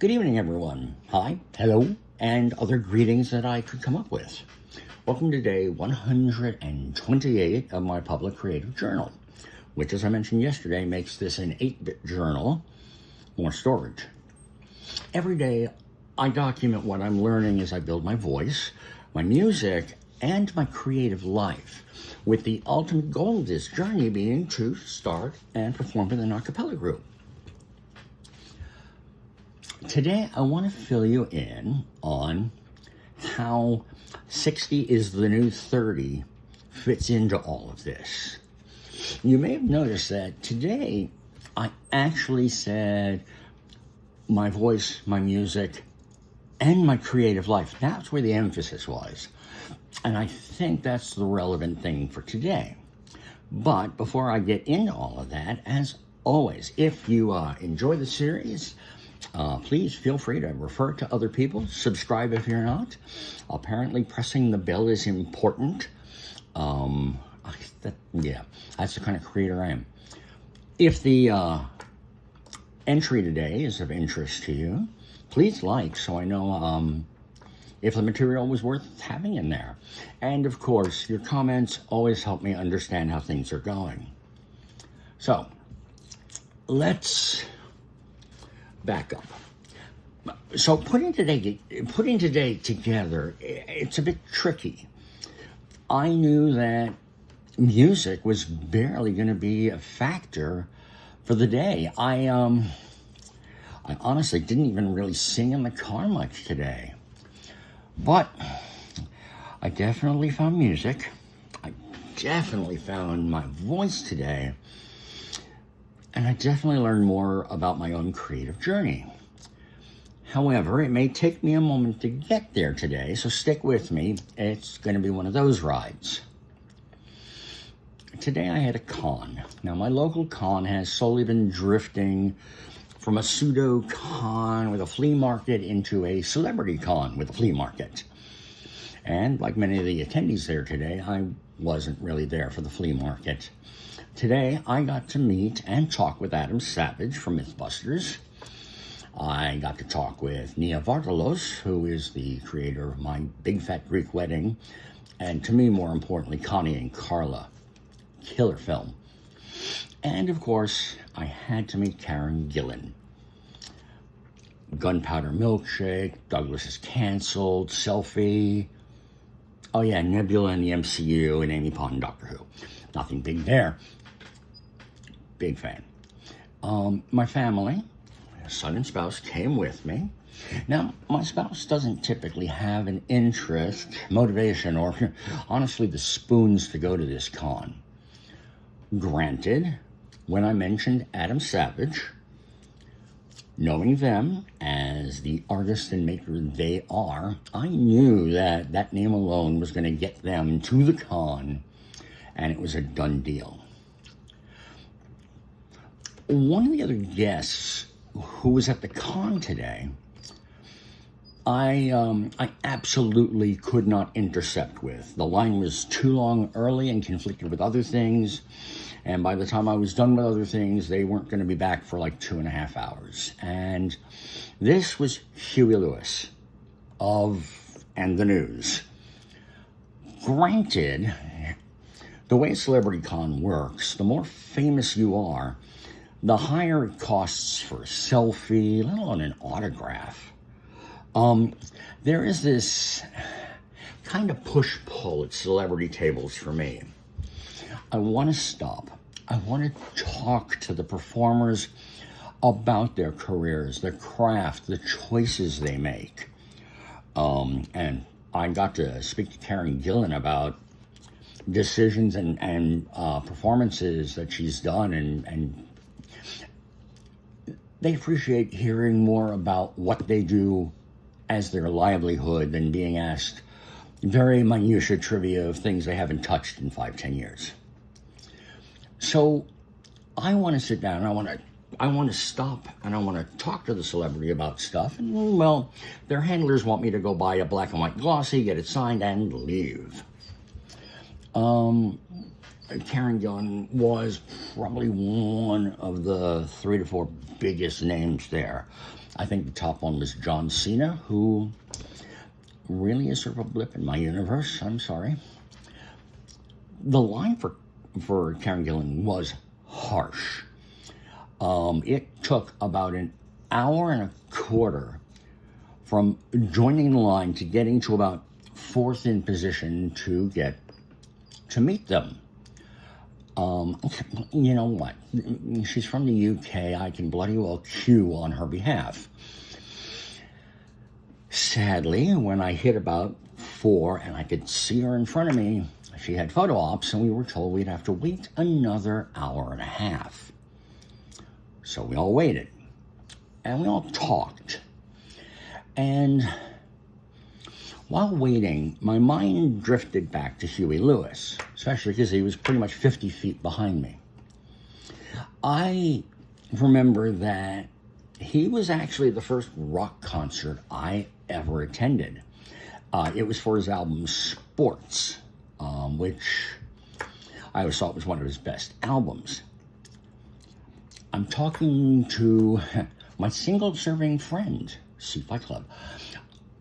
Good evening, everyone. Hi, hello, and other greetings that I could come up with. Welcome to day 128 of my public creative journal, which, as I mentioned yesterday, makes this an 8-bit journal, more storage. Every day, I document what I'm learning as I build my voice, my music, and my creative life, with the ultimate goal of this journey being to start and perform with an a cappella group. Today, I want to fill you in on how 60 is the new 30 fits into all of this. You may have noticed that today, I actually said my voice, my music, and my creative life. That's where the emphasis was. And I think that's the relevant thing for today. But before I get into all of that, as always, if you enjoy the series, please feel free to refer it to other people. Subscribe if you're not. Apparently, pressing the bell is important. That's the kind of creator I am. If the entry today is of interest to you, please like so I know if the material was worth having in there. And of course, your comments always help me understand how things are going. So, let's back up. So putting today together, it's a bit tricky. I knew that music was barely going to be a factor for the day. I honestly didn't even really sing in the car much today. But I definitely found music. I definitely found my voice today. And I definitely learned more about my own creative journey. However, it may take me a moment to get there today, so stick with me. It's going to be one of those rides. Today I had a con. Now, my local con has slowly been drifting from a pseudo con with a flea market into a celebrity con with a flea market. And like many of the attendees there today, I wasn't really there for the flea market. Today, I got to meet and talk with Adam Savage from Mythbusters. I got to talk with Nia Vardalos, who is the creator of My Big Fat Greek Wedding, and to me, more importantly, Connie and Carla. Killer film. And of course, I had to meet Karen Gillan. Gunpowder Milkshake, Douglas is Canceled, Selfie. Oh yeah, Nebula in the MCU, and Amy Pond in Doctor Who. Nothing big there. Big fan. My family, son and spouse, came with me. Now, my spouse doesn't typically have an interest, motivation, or honestly the spoons to go to this con. Granted, when I mentioned Adam Savage, knowing them as the artist and maker they are, I knew that that name alone was going to get them to the con, and it was a done deal. One of the other guests who was at the con today, I absolutely could not intercept with. The line was too long early and conflicted with other things. And by the time I was done with other things, they weren't going to be back for like 2.5 hours. And this was Huey Lewis of And the News. Granted, the way Celebrity Con works, the more famous you are, the higher it costs for a selfie, let alone an autograph. There is this kind of push-pull at celebrity tables for me. I want to stop. I want to talk to the performers about their careers, their craft, the choices they make. And I got to speak to Karen Gillan about decisions and performances that she's done, and they appreciate hearing more about what they do as their livelihood than being asked very minutiae trivia of things they haven't touched in 5-10 years. So I want to sit down and I want to stop and I want to talk to the celebrity about stuff. And well, their handlers want me to go buy a black and white glossy, get it signed, and leave. Karen Gillan was probably one of the 3 to 4 biggest names there. I think the top one was John Cena, who really is sort of a blip in my universe. I'm sorry. The line for Karen Gillan was harsh. It took about an hour and a quarter from joining the line to getting to about fourth in position to get to meet them. You know what? She's from the UK. I can bloody well queue on her behalf. Sadly, when I hit about 4 and I could see her in front of me, she had photo ops, and we were told we'd have to wait another hour and a half. So we all waited, and we all talked. And while waiting, my mind drifted back to Huey Lewis, especially because he was pretty much 50 feet behind me. I remember that he was actually the first rock concert I ever attended. It was for his album Sports, which I always thought was one of his best albums. I'm talking to my single-serving friend, C-Fight Club,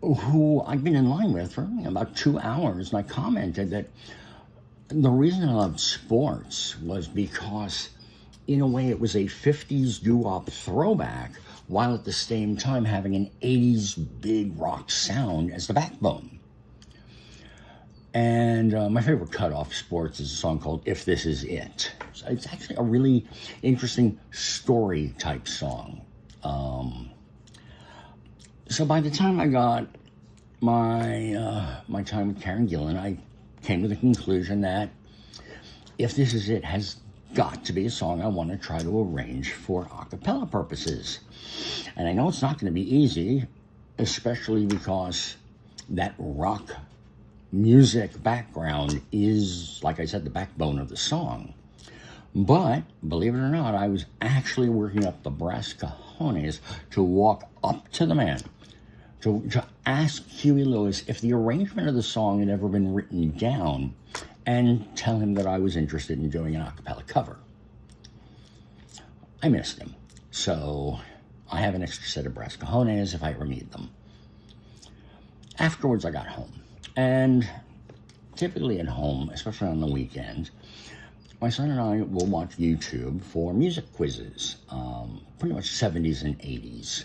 who I'd been in line with for about 2 hours, and I commented that the reason I loved Sports was because, in a way, it was a 50s doo-wop throwback, while at the same time having an 80s big rock sound as the backbone. And my favorite cut off Sports is a song called If This Is It. So it's actually a really interesting story type song. So by the time I got my time with Karen Gillan, I came to the conclusion that If This Is It has got to be a song I want to try to arrange for a cappella purposes. And I know it's not going to be easy, especially because that rock music background is, like I said, the backbone of the song. But, believe it or not, I was actually working up the brass cojones to walk up to the man, to ask Huey Lewis if the arrangement of the song had ever been written down, and tell him that I was interested in doing an a cappella cover. I missed him, so I have an extra set of brass cojones if I ever need them. Afterwards, I got home. And typically at home, especially on the weekends, my son and I will watch YouTube for music quizzes, pretty much 70s and 80s.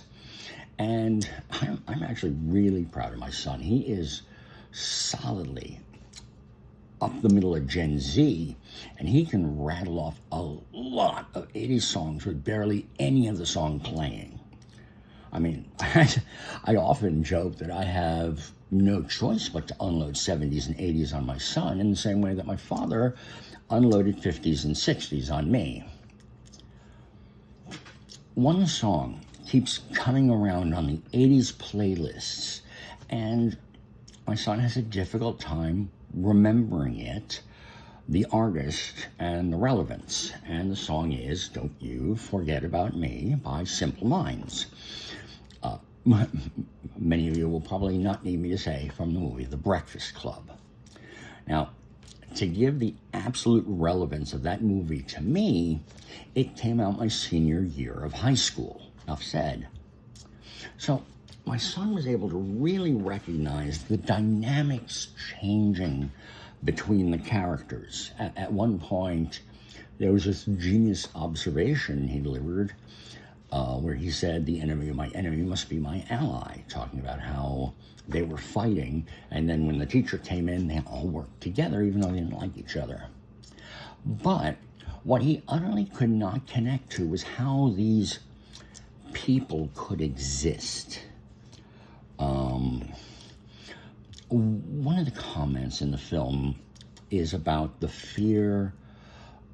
And I'm actually really proud of my son. He is solidly up the middle of Gen Z, and he can rattle off a lot of 80s songs with barely any of the song playing. I mean, I often joke that I have no choice but to unload 70s and 80s on my son in the same way that my father unloaded 50s and 60s on me. One song keeps coming around on the 80s playlists, and my son has a difficult time remembering it, the artist, and the relevance. And the song is Don't You Forget About Me by Simple Minds. Many of you will probably not need me to say from the movie The Breakfast Club. Now, to give the absolute relevance of that movie to me, it came out my senior year of high school. Enough said. So my son was able to really recognize the dynamics changing between the characters. At one point, there was this genius observation he delivered where he said, the enemy of my enemy must be my ally, talking about how they were fighting, and then when the teacher came in, they all worked together, even though they didn't like each other. But what he utterly could not connect to was how these people could exist. One of the comments in the film is about the fear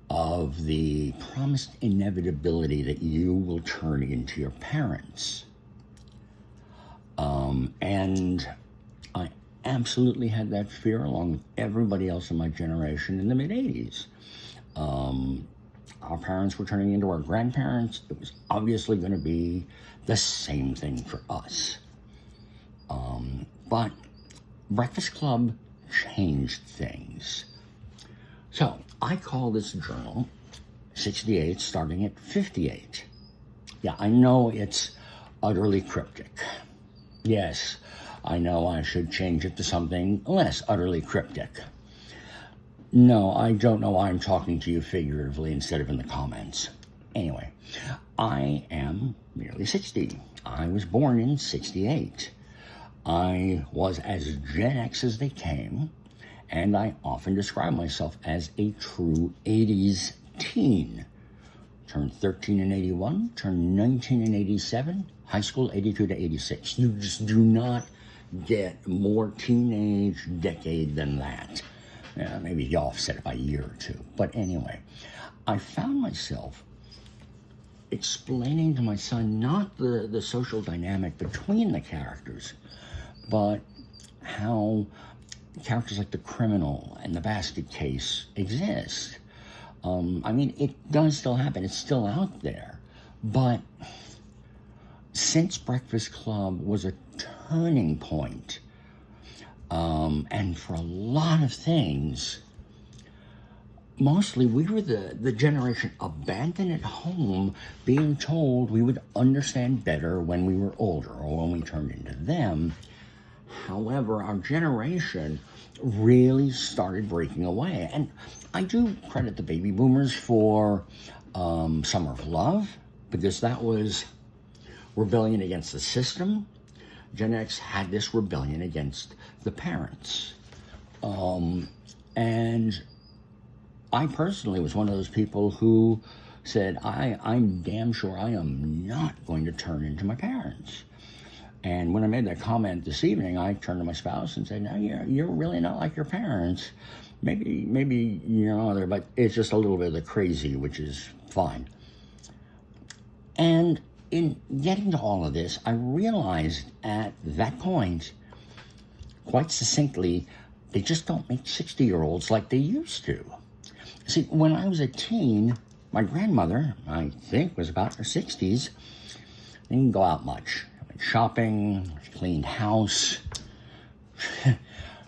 of the promised inevitability that you will turn into your parents. And I absolutely had that fear along with everybody else in my generation in the mid-'80s. Our parents were turning into our grandparents. It was obviously going to be the same thing for us. But Breakfast Club changed things. So I call this journal 68 starting at 58. Yeah, I know it's Utterly cryptic. Yes, I know I should change it to something less utterly cryptic. No, I don't know why I'm talking to you figuratively instead of in the comments. Anyway, I am nearly 60. I was born in 68. I was as Gen X as they came, and I often describe myself as a true 80s teen. Turned 13 in 81, turned 19 in 87, high school 82 to 86. You just do not get more teenage decade than that. Yeah, maybe you offset it by a year or two. But anyway, I found myself explaining to my son not the social dynamic between the characters, but how characters like the criminal and the basket case exist. I mean, it does still happen. It's still out there. But since Breakfast Club was a turning point, and for a lot of things, mostly we were the generation abandoned at home, being told we would understand better when we were older or when we turned into them. However, our generation really started breaking away. And I do credit the baby boomers for Summer of Love, because that was rebellion against the system. Gen X had this rebellion against the parents. And I personally was one of those people who said, I'm damn sure I am not going to turn into my parents. And when I made that comment this evening, I turned to my spouse and said, no, you're really not like your parents. Maybe your mother, but it's just a little bit of the crazy, which is fine. And in getting to all of this, I realized at that point, quite succinctly, they just don't make 60-year-olds like they used to. See, when I was a teen, my grandmother, I think, was about her 60s. They didn't go out much. Went shopping, cleaned house.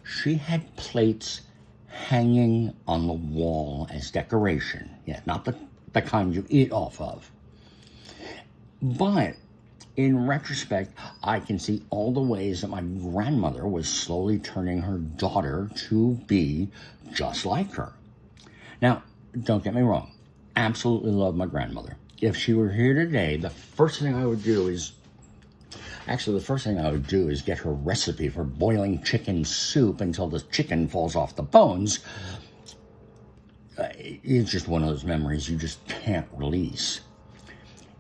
She had plates hanging on the wall as decoration. Yeah, not the kind you eat off of. But in retrospect, I can see all the ways that my grandmother was slowly turning her daughter to be just like her. Now, don't get me wrong. Absolutely love my grandmother. If she were here today, the first thing I would do is get her recipe for boiling chicken soup until the chicken falls off the bones. It's just one of those memories you just can't release.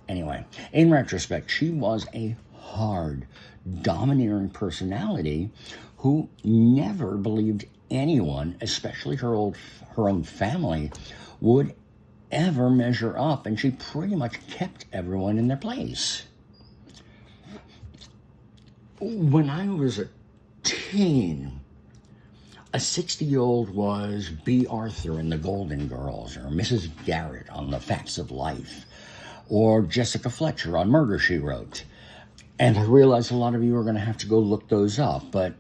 Anyway, in retrospect, she was a hard, domineering personality who never believed anyone, especially her own family, would ever measure up, and she pretty much kept everyone in their place. When I was a teen, a 60-year-old was B. Arthur in The Golden Girls, or Mrs. Garrett on The Facts of Life, or Jessica Fletcher on Murder, She Wrote. And I realize a lot of you are going to have to go look those up, but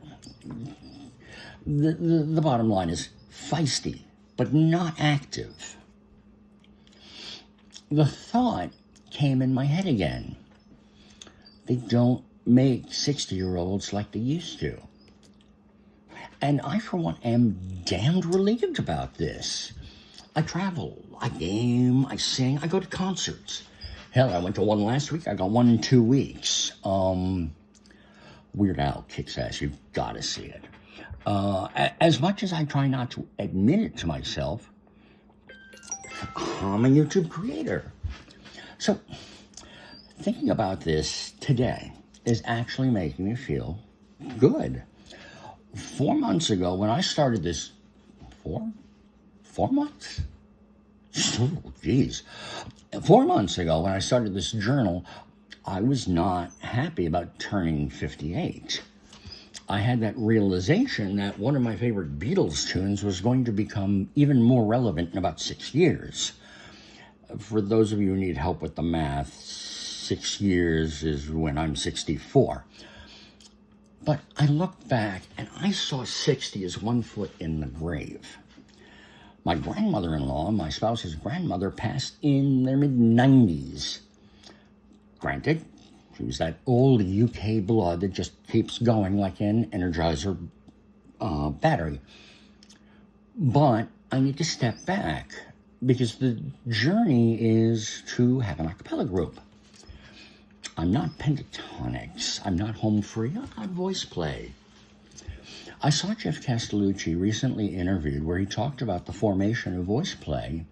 the bottom line is feisty, but not active. The thought came in my head again. They don't make 60-year-olds like they used to. And I, for one, am damned relieved about this. I travel, I game, I sing, I go to concerts. Hell, I went to one last week. I got one in 2 weeks. Weird Al kicks ass. You've got to see it. As much as I try not to admit it to myself, I'm a YouTube creator. So, thinking about this today is actually making me feel good. 4 months ago, when I started this, 4 months? Oh, geez. 4 months ago, when I started this journal, I was not happy about turning 58. I had that realization that one of my favorite Beatles tunes was going to become even more relevant in about 6 years. For those of you who need help with the math, 6 years is when I'm 64. But I looked back and I saw 60 as 1 foot in the grave. My grandmother-in-law, my spouse's grandmother, passed in their mid-90s. Granted, She was that old UK blood that just keeps going like an Energizer battery. But I need to step back because the journey is to have an a cappella group. I'm not pentatonics. I'm not home free. I'm not voice play. I saw Jeff Castellucci recently interviewed where he talked about the formation of voice play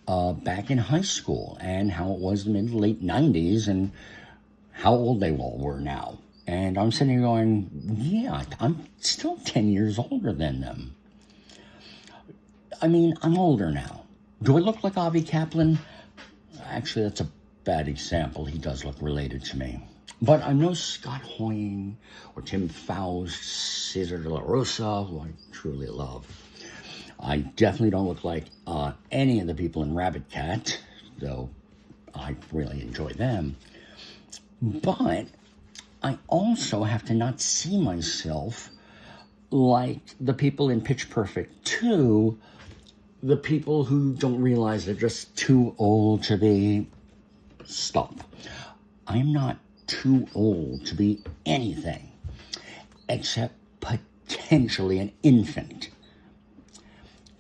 back in high school and how it was the mid to late 90s and how old they all were now. And I'm sitting here going, yeah, I'm still 10 years older than them. I mean, I'm older now. Do I look like Avi Kaplan? Actually, that's a bad example. He does look related to me. But I'm no Scott Hoying or Tim Faust, Cesar de la Rosa, who I truly love. I definitely don't look like any of the people in Rabbit Cat, though I really enjoy them. But I also have to not see myself like the people in Pitch Perfect 2, the people who don't realize they're just too old to be stuff. I'm not too old to be anything except potentially an infant.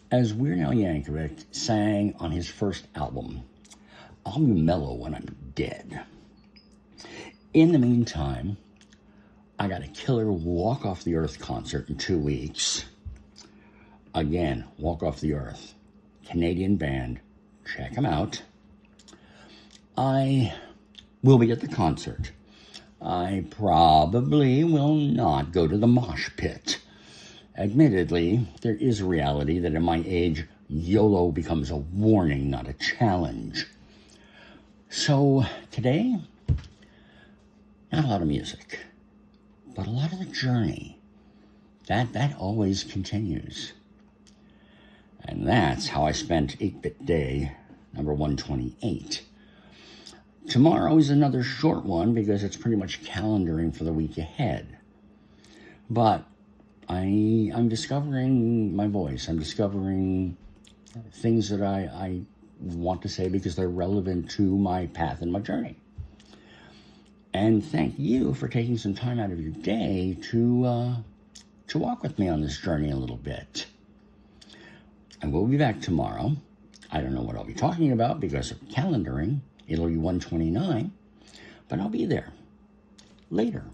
As Weird Al Yankovic sang on his first album, I'll be mellow when I'm dead. In the meantime, I got a killer Walk Off the Earth concert in 2 weeks. Again, Walk Off the Earth. Canadian band. Check them out. I will be at the concert. I probably will not go to the mosh pit. Admittedly, there is a reality that at my age, YOLO becomes a warning, not a challenge. So today, not a lot of music, but a lot of the journey. That always continues. And that's how I spent 8-Bit Day number 128. Tomorrow is another short one because it's pretty much calendaring for the week ahead. But I'm discovering my voice. I'm discovering things that I want to say because they're relevant to my path and my journey. And thank you for taking some time out of your day to walk with me on this journey a little bit. I will be back tomorrow. I don't know what I'll be talking about because of calendaring. It'll be 129, but I'll be there later.